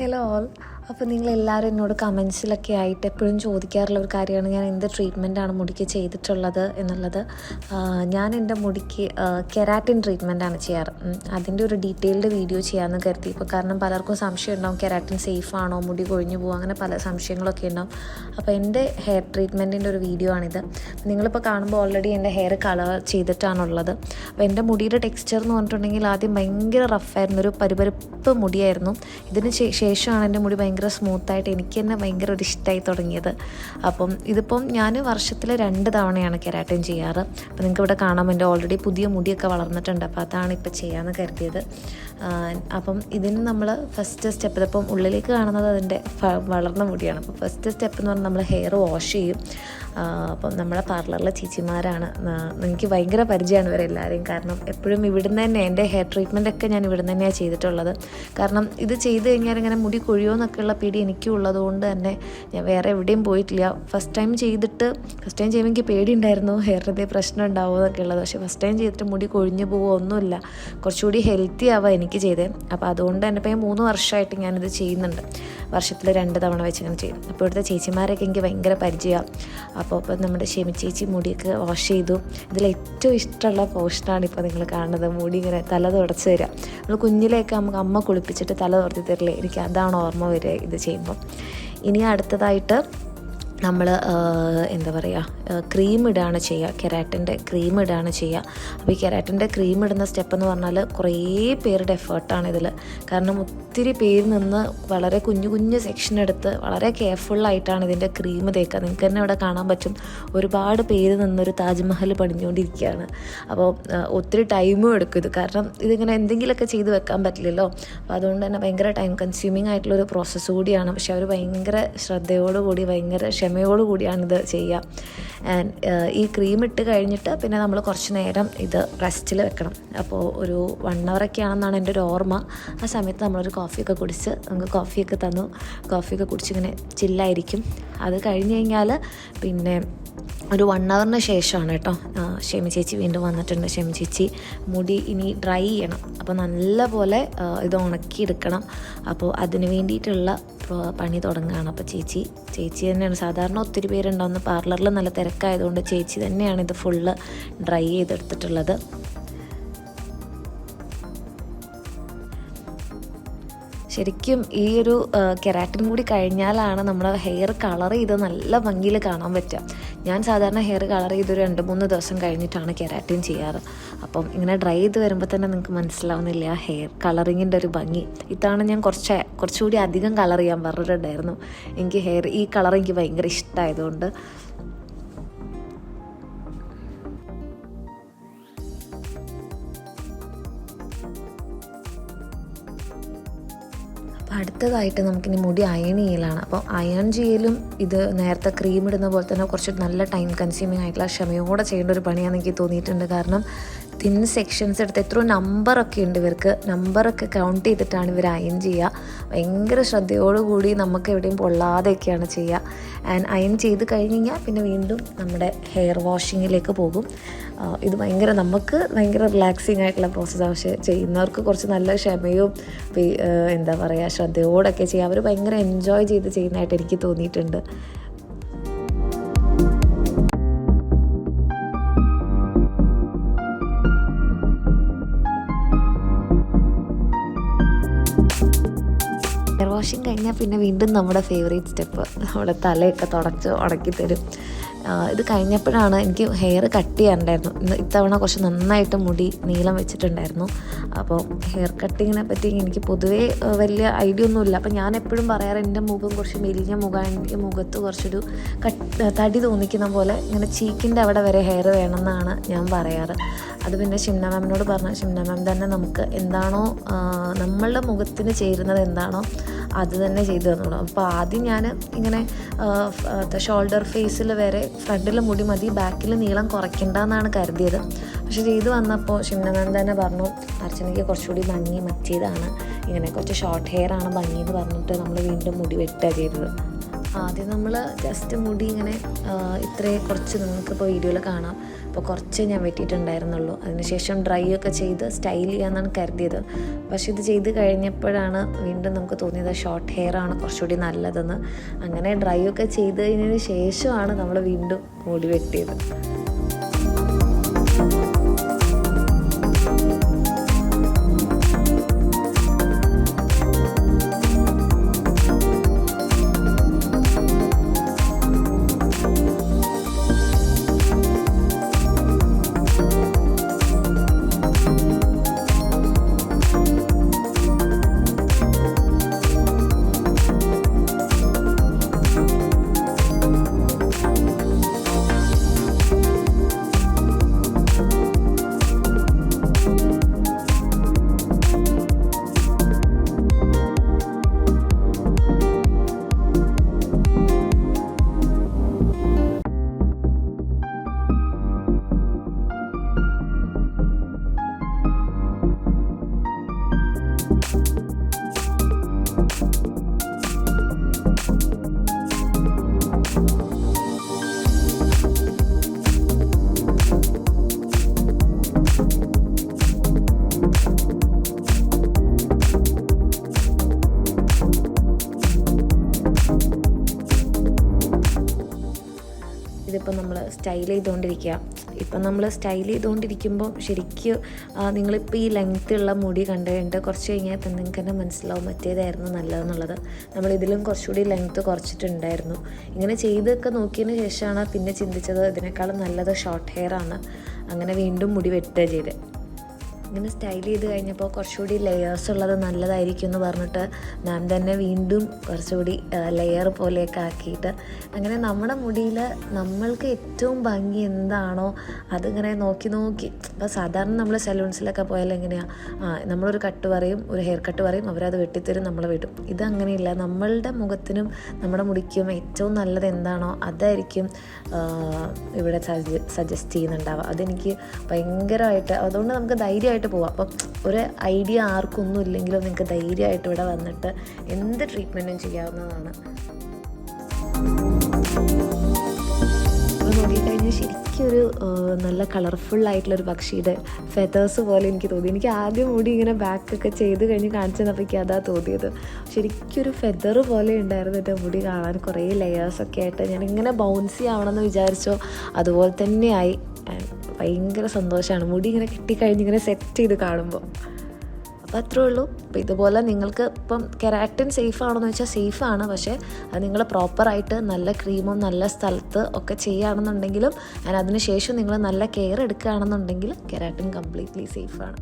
Hello all. അപ്പോൾ നിങ്ങളെല്ലാവരും എന്നോട് കമൻസിലൊക്കെ ആയിട്ട് എപ്പോഴും ചോദിക്കാറുള്ള ഒരു കാര്യമാണ് ഞാൻ എന്ത് ട്രീറ്റ്മെൻറ്റാണ് മുടിക്ക് ചെയ്തിട്ടുള്ളത് എന്നുള്ളത്. ഞാൻ എൻ്റെ മുടിക്ക് കെരാറ്റിൻ ട്രീറ്റ്മെൻറ്റാണ് ചെയ്യാറ്. അതിൻ്റെ ഒരു ഡീറ്റെയിൽഡ് വീഡിയോ ചെയ്യാമെന്ന് കരുതി. ഇപ്പോൾ കാരണം പലർക്കും സംശയം ഉണ്ടാവും, കെരാറ്റിൻ സേഫ് ആണോ, മുടി കൊഴിഞ്ഞു പോകും, അങ്ങനെ പല സംശയങ്ങളൊക്കെ ഉണ്ടാവും. അപ്പോൾ എൻ്റെ ഹെയർ ട്രീറ്റ്മെൻറ്റിൻ്റെ ഒരു വീഡിയോ ആണിത്. നിങ്ങളിപ്പോൾ കാണുമ്പോൾ ഓൾറെഡി എൻ്റെ ഹെയർ കളർ ചെയ്തിട്ടാണുള്ളത്. അപ്പോൾ എൻ്റെ മുടിയുടെ ടെക്സ്ചർ എന്ന് പറഞ്ഞിട്ടുണ്ടെങ്കിൽ ആദ്യം ഭയങ്കര റഫായിരുന്നു, ഒരു പരുപരുപ്പ് മുടിയായിരുന്നു. ഇതിന് ശേഷമാണ് എൻ്റെ മുടി ഭയങ്കര സ്മൂത്തായിട്ട് എനിക്ക് തന്നെ ഭയങ്കര ഒരു ഇഷ്ടമായി തുടങ്ങിയത്. ഇതിപ്പം ഞാൻ വർഷത്തിൽ 2 തവണയാണ് കെരാറ്റിൻ ചെയ്യാറ്. അപ്പോൾ നിങ്ങൾക്ക് ഇവിടെ കാണാം, എൻ്റെ ഓൾറെഡി പുതിയ മുടിയൊക്കെ വളർന്നിട്ടുണ്ട്. അപ്പോൾ അതാണ് ഇപ്പോൾ ചെയ്യാമെന്ന് കരുതിയത്. ഇതിന് നമ്മൾ ഫസ്റ്റ് സ്റ്റെപ്പ്, ഇതിപ്പം ഉള്ളിലേക്ക് കാണുന്നത് അതിൻ്റെ വളർന്ന മുടിയാണ്. അപ്പോൾ ഫസ്റ്റ് സ്റ്റെപ്പ് എന്ന് പറഞ്ഞാൽ നമ്മൾ ഹെയർ വാഷ് ചെയ്യും. അപ്പം നമ്മളെ പാർലറിലെ ചേച്ചിമാരാണ്, എനിക്ക് ഭയങ്കര പരിചയമാണ് ഇവരെല്ലാവരെയും. കാരണം എപ്പോഴും ഇവിടുന്ന് തന്നെ എൻ്റെ ഹെയർ ട്രീറ്റ്മെൻറ്റൊക്കെ ഞാൻ ഇവിടുന്ന് തന്നെയാണ് ചെയ്തിട്ടുള്ളത്. കാരണം ഇത് ചെയ്ത് കഴിഞ്ഞാൽ ഇങ്ങനെ മുടി കൊഴിയോ എന്നൊക്കെയുള്ള പേടി എനിക്കും ഉള്ളതുകൊണ്ട് തന്നെ ഞാൻ വേറെ എവിടെയും പോയിട്ടില്ല. ഫസ്റ്റ് ടൈം ചെയ്യുമ്പോൾ എനിക്ക് പേടി ഉണ്ടായിരുന്നു, ഹെയറിൻ്റെ പ്രശ്നം ഉണ്ടാവുമോ എന്നൊക്കെ ഉള്ളത്. പക്ഷേ ഫസ്റ്റ് ടൈം ചെയ്തിട്ട് മുടി കൊഴിഞ്ഞു പോകുമോ ഒന്നുമില്ല, കുറച്ചുകൂടി ഹെൽത്തി ആവുക എനിക്ക് ചെയ്തത്. അപ്പോൾ അതുകൊണ്ട് തന്നെ ഇപ്പോൾ 3 വർഷമായിട്ട് ഞാനിത് ചെയ്യുന്നുണ്ട്. വർഷത്തിൽ 2 തവണ വെച്ച് ഇങ്ങനെ ചെയ്യും. അപ്പോൾ ഇവിടുത്തെ ചേച്ചിമാരൊക്കെ എനിക്ക് ഭയങ്കര പരിചയമാണ്. അപ്പോൾ നമ്മുടെ ഷെമി ചേച്ചി മുടിയൊക്കെ വാഷ് ചെയ്തു. ഇതിലേറ്റവും ഇഷ്ടമുള്ള പോർഷനാണ് ഇപ്പോൾ നിങ്ങൾ കാണുന്നത്. മുടി ഇങ്ങനെ തല തുടച്ച് തരിക. നമ്മൾ കുഞ്ഞിലേക്ക് നമുക്ക് അമ്മ കുളിപ്പിച്ചിട്ട് തല തുറത്തി തരില്ലേ, എനിക്ക് അതാണ് ഓർമ്മ വരിക ഇത് ചെയ്യുമ്പോൾ. ഇനി അടുത്തതായിട്ട് നമ്മൾ ക്രീം ഇടുകയാണ് ചെയ്യുക, കെരാറ്റിൻ്റെ ക്രീം ഇടുകയാണ് ചെയ്യുക. അപ്പോൾ ഈ കെരാറ്റിൻ്റെ ക്രീം ഇടുന്ന സ്റ്റെപ്പ് എന്ന് പറഞ്ഞാൽ കുറേ പേരുടെ എഫേർട്ടാണ് ഇതിൽ. കാരണം ഒത്തിരി പേര് നിന്ന് വളരെ കുഞ്ഞു സെക്ഷൻ എടുത്ത് വളരെ കെയർഫുള്ളായിട്ടാണ് ഇതിൻ്റെ ക്രീം തേക്കുക. നിങ്ങൾക്ക് തന്നെ ഇവിടെ കാണാൻ പറ്റും, ഒരുപാട് പേര് നിന്നൊരു താജ്മഹൽ പണിഞ്ഞുകൊണ്ടിരിക്കുകയാണ്. അപ്പോൾ ഒത്തിരി ടൈമും എടുക്കും ഇത്. കാരണം ഇതിങ്ങനെ എന്തെങ്കിലുമൊക്കെ ചെയ്ത് വെക്കാൻ പറ്റില്ലല്ലോ. അപ്പോൾ അതുകൊണ്ട് തന്നെ ഭയങ്കര ടൈം കൺസ്യൂമിങ് ആയിട്ടുള്ളൊരു പ്രോസസ്സ് കൂടിയാണ്. പക്ഷെ അവർ ഭയങ്കര ശ്രദ്ധയോടുകൂടി ഭയങ്കര ക്ഷമയോടുകൂടിയാണിത് ചെയ്യുക. ആൻഡ് ഈ ക്രീം ഇട്ട് കഴിഞ്ഞിട്ട് പിന്നെ നമ്മൾ കുറച്ച് നേരം ഇത് റെസ്റ്റിൽ വെക്കണം. അപ്പോൾ ഒരു 1 hour ആണെന്നാണ് എൻ്റെ ഒരു ഓർമ്മ. ആ സമയത്ത് നമ്മളൊരു കോഫിയൊക്കെ കുടിച്ച്, നമുക്ക് കോഫിയൊക്കെ തന്നു, കോഫിയൊക്കെ കുടിച്ചിങ്ങനെ ചില്ലായിരിക്കും. അത് കഴിഞ്ഞ് കഴിഞ്ഞാൽ പിന്നെ ഒരു 1 hour ശേഷമാണ് കേട്ടോ ഷെമി ചേച്ചി വീണ്ടും വന്നിട്ടുണ്ട്. ഷെമി ചേച്ചി മുടി ഇനി ഡ്രൈ ചെയ്യണം. അപ്പോൾ നല്ല പോലെ ഇത് ഉണക്കിയെടുക്കണം. അപ്പോൾ അതിന് വേണ്ടിയിട്ടുള്ള പണി തുടങ്ങുകയാണ്. അപ്പോൾ ചേച്ചി തന്നെയാണ്. സാധാരണ ഒത്തിരി പേരുണ്ടാവുന്ന പാർലറിൽ നല്ല തിരക്കായതുകൊണ്ട് ചേച്ചി തന്നെയാണ് ഇത് ഫുള്ള് ഡ്രൈ ചെയ്തെടുത്തിട്ടുള്ളത്. ശരിക്കും ഈ ഒരു കെരാറ്റിൻ കൂടി കഴിഞ്ഞാലാണ് നമ്മുടെ ഹെയർ കളർ ചെയ്ത് നല്ല ഭംഗിയിൽ കാണാൻ പറ്റുക. ഞാൻ സാധാരണ ഹെയർ കളർ ചെയ്ത് ഒരു 2-3 ദിവസം കഴിഞ്ഞിട്ടാണ് കെരാറ്റിൻ ചെയ്യാറ്. അപ്പം ഇങ്ങനെ ഡ്രൈ ചെയ്ത് വരുമ്പോൾ തന്നെ നിങ്ങൾക്ക് മനസ്സിലാവുന്നില്ല ആ ഹെയർ കളറിങ്ങിൻ്റെ ഒരു ഭംഗി. ഇതാണ് ഞാൻ കുറച്ചുകൂടി അധികം കളർ ചെയ്യാൻ പറഞ്ഞിട്ടുണ്ടായിരുന്നു. എനിക്ക് ഈ കളർ എനിക്ക് ഭയങ്കര ഇഷ്ടമായതുകൊണ്ട്. അടുത്തതായിട്ട് നമുക്കിനി മുടി അയൺ ചെയ്യലാണ്. അപ്പോൾ അയൺ ചെയ്യലും ഇത് നേരത്തെ ക്രീം ഇടുന്ന പോലെ തന്നെ കുറച്ച് നല്ല ടൈം കൺസ്യൂമിങ് ആയിട്ടുള്ള ക്ഷമയോടെ ചെയ്യേണ്ട ഒരു പണിയാണെന്ന് എനിക്ക് തോന്നിയിട്ടുണ്ട്. കാരണം തിൻ സെക്ഷൻസ് എടുത്ത് എത്രയോ നമ്പറൊക്കെ ഉണ്ട് ഇവർക്ക്. നമ്പറൊക്കെ കൗണ്ട് ചെയ്തിട്ടാണ് ഇവർ അയൺ ചെയ്യുക. ഭയങ്കര ശ്രദ്ധയോടുകൂടി നമുക്ക് എവിടെയും പൊള്ളാതെയൊക്കെയാണ് ചെയ്യുക. ആൻഡ് അയൺ ചെയ്ത് കഴിഞ്ഞ് കഴിഞ്ഞാൽ പിന്നെ വീണ്ടും നമ്മുടെ ഹെയർ വാഷിങ്ങിലേക്ക് പോകും. ഇത് നമുക്ക് ഭയങ്കര റിലാക്സിങ് ആയിട്ടുള്ള പ്രോസസ്സാണ്. പക്ഷേ ചെയ്യുന്നവർക്ക് കുറച്ച് നല്ല ക്ഷമയും ശ്രദ്ധയോടൊക്കെ ചെയ്യുക. അവർ ഭയങ്കര എൻജോയ് ചെയ്ത് ചെയ്യുന്നതായിട്ട് എനിക്ക് തോന്നിയിട്ടുണ്ട്. ഹെയർ വാഷിങ് കഴിഞ്ഞാൽ പിന്നെ വീണ്ടും നമ്മുടെ ഫേവറേറ്റ് സ്റ്റെപ്പ്, നമ്മുടെ തലയൊക്കെ തുടച്ച് ഉണക്കി തരും. ഇത് കഴിഞ്ഞപ്പോഴാണ് എനിക്ക് ഹെയർ കട്ട് ചെയ്യാനുണ്ടായിരുന്നു. ഇത്തവണ കുറച്ച് നന്നായിട്ട് മുടി നീളം വെച്ചിട്ടുണ്ടായിരുന്നു. അപ്പോൾ ഹെയർ കട്ടിങ്ങിനെ പറ്റി എനിക്ക് പൊതുവേ വലിയ ഐഡിയ ഒന്നുമില്ല. അപ്പോൾ ഞാൻ എപ്പോഴും പറയാറ്, എൻ്റെ മുഖം കുറച്ച് മെലിഞ്ഞ മുഖമാണ്, എനിക്ക് മുഖത്ത് കുറച്ചൊരു തടി തോന്നിക്കുന്ന പോലെ ഇങ്ങനെ ചീക്കിൻ്റെ അവിടെ വരെ ഹെയർ വേണമെന്നാണ് ഞാൻ പറയാറ്. അത് പിന്നെ ഷിംന മാമിനോട് പറഞ്ഞാൽ ഷിംന മാം തന്നെ നമുക്ക് എന്താണോ നമ്മളുടെ മുഖത്തിന് ചേരുന്നത് എന്താണോ അത് തന്നെ ചെയ്തു തന്നോളൂ. അപ്പോൾ ആദ്യം ഞാൻ ഇങ്ങനെ ഷോൾഡർ ഫേസിൽ വരെ ഫ്രണ്ടിൽ മുടി മതി, ബാക്കിൽ നീളം കുറയ്ക്കണ്ടെന്നാണ് കരുതിയത്. പക്ഷെ ചെയ്ത് വന്നപ്പോൾ ഷിംന മാം തന്നെ പറഞ്ഞു, അർച്ചനയ്ക്ക് കുറച്ചുകൂടി ഭംഗി മറ്റേതാണ്, ഇങ്ങനെ കുറച്ച് ഷോർട്ട് ഹെയർ ആണ് ഭംഗി എന്ന് പറഞ്ഞിട്ട് നമ്മൾ വീണ്ടും മുടി വെട്ടുക ചെയ്തത്. ആദ്യം നമ്മൾ ജസ്റ്റ് മുടി ഇങ്ങനെ കുറച്ച് നിങ്ങൾക്കിപ്പോൾ വീഡിയോയിൽ കാണാം. അപ്പോൾ കുറച്ച് ഞാൻ വെട്ടിയിട്ടുണ്ടായിരുന്നുള്ളൂ. അതിനുശേഷം ഡ്രൈ ഒക്കെ ചെയ്ത് സ്റ്റൈൽ ചെയ്യാമെന്നാണ് കരുതിയത്. പക്ഷേ ഇത് ചെയ്ത് കഴിഞ്ഞപ്പോഴാണ് വീണ്ടും നമുക്ക് തോന്നിയത് ഷോർട്ട് ഹെയർ ആണ് കുറച്ചുകൂടി നല്ലതെന്ന്. അങ്ങനെ ഡ്രൈ ഒക്കെ ചെയ്ത് കഴിഞ്ഞതിന് ശേഷമാണ് നമ്മൾ വീണ്ടും മുടി വെട്ടിയത്. ഇതിപ്പോൾ നമ്മൾ സ്റ്റൈൽ ചെയ്തുകൊണ്ടിരിക്കുക. ഇപ്പം നമ്മൾ സ്റ്റൈൽ ചെയ്തുകൊണ്ടിരിക്കുമ്പോൾ ശരിക്കും നിങ്ങളിപ്പോൾ ഈ ലെങ്ത്ത് ഉള്ള മുടി കണ്ടുകൊണ്ട് കുറച്ച് കഴിഞ്ഞാൽ തന്നെ നിങ്ങൾക്ക് തന്നെ മനസ്സിലാവും മറ്റേതായിരുന്നു നല്ലതെന്നുള്ളത്. നമ്മളിതിലും കുറച്ചുകൂടി ലെങ്ത്ത് കുറച്ചിട്ടുണ്ടായിരുന്നു. ഇങ്ങനെ ചെയ്തൊക്കെ നോക്കിയതിന് ശേഷമാണ് പിന്നെ ചിന്തിച്ചത് ഇതിനേക്കാളും നല്ലത് ഷോർട്ട് ഹെയർ ആണ്. അങ്ങനെ വീണ്ടും മുടി വെട്ടുക ചെയ്ത്. ഇങ്ങനെ സ്റ്റൈൽ ചെയ്ത് കഴിഞ്ഞപ്പോൾ കുറച്ചുകൂടി ലെയേഴ്സ് ഉള്ളത് നല്ലതായിരിക്കും എന്ന് പറഞ്ഞിട്ട് മാം തന്നെ വീണ്ടും കുറച്ചുകൂടി ലെയർ പോലെയൊക്കെ ആക്കിയിട്ട് അങ്ങനെ നമ്മുടെ മുടിയിൽ നമ്മൾക്ക് ഏറ്റവും ഭംഗി എന്താണോ അതിങ്ങനെ നോക്കി ഇപ്പോൾ സാധാരണ നമ്മൾ സലൂൺസിലൊക്കെ പോയാൽ എങ്ങനെയാണ് നമ്മളൊരു കട്ട് പറയും, ഒരു ഹെയർ കട്ട് പറയും, അവരത് വെട്ടിത്തരും, നമ്മളെ വിടും. ഇതങ്ങനെയില്ല. നമ്മളുടെ മുഖത്തിനും നമ്മുടെ മുടിക്കും ഏറ്റവും നല്ലത് എന്താണോ അതായിരിക്കും ഇവിടെ സജസ്റ്റ് ചെയ്യുന്നുണ്ടാവുക. അതെനിക്ക് ഭയങ്കരമായിട്ട്, അതുകൊണ്ട് നമുക്ക് ധൈര്യമായിട്ട് പോവാം. അപ്പം ഒരു ഐഡിയ ആർക്കൊന്നും ഇല്ലെങ്കിലും നിങ്ങൾക്ക് ധൈര്യമായിട്ട് ഇവിടെ വന്നിട്ട് എന്ത് ട്രീറ്റ്മെൻറ്റും ചെയ്യാവുന്നതാണ്. അപ്പോൾ നോക്കിക്കഴിഞ്ഞാൽ ശരിക്കും ഒരു നല്ല കളർഫുള്ളായിട്ടുള്ളൊരു പക്ഷിയുടെ ഫെതേഴ്സ് പോലെ എനിക്ക് തോന്നി. എനിക്ക് ആദ്യം മുടി ഇങ്ങനെ ബാക്കൊക്കെ ചെയ്ത് കഴിഞ്ഞ് കാണിച്ചു തന്നപ്പോൾ എനിക്ക് അതാ തോന്നിയത്. ശരിക്കും ഒരു ഫെദർ പോലെ ഉണ്ടായിരുന്നു എൻ്റെ മുടി കാണാൻ. കുറേ ലെയേഴ്സൊക്കെ ആയിട്ട് ഞാനിങ്ങനെ ബൗൺസി ആവണമെന്ന് വിചാരിച്ചോ അതുപോലെ തന്നെയായി. ഭയങ്കര സന്തോഷമാണ് മുടി ഇങ്ങനെ കെട്ടിക്കഴിഞ്ഞ് ഇങ്ങനെ സെറ്റ് ചെയ്ത് കാണുമ്പോൾ. അപ്പോൾ അത്രേ ഉള്ളൂ. അപ്പോൾ ഇതുപോലെ നിങ്ങൾക്ക് ഇപ്പം കെരാറ്റിൻ സേഫ് ആണോ എന്ന് വെച്ചാൽ സേഫാണ്. പക്ഷേ അത് നിങ്ങൾ പ്രോപ്പറായിട്ട് നല്ല ക്രീമും നല്ല സ്ഥലത്ത് ഒക്കെ ചെയ്യുകയാണെന്നുണ്ടെങ്കിലും അതിന് ശേഷം നിങ്ങൾ നല്ല കെയർ എടുക്കുകയാണെന്നുണ്ടെങ്കിൽ കെരാറ്റിൻ കംപ്ലീറ്റ്ലി സേഫാണ്.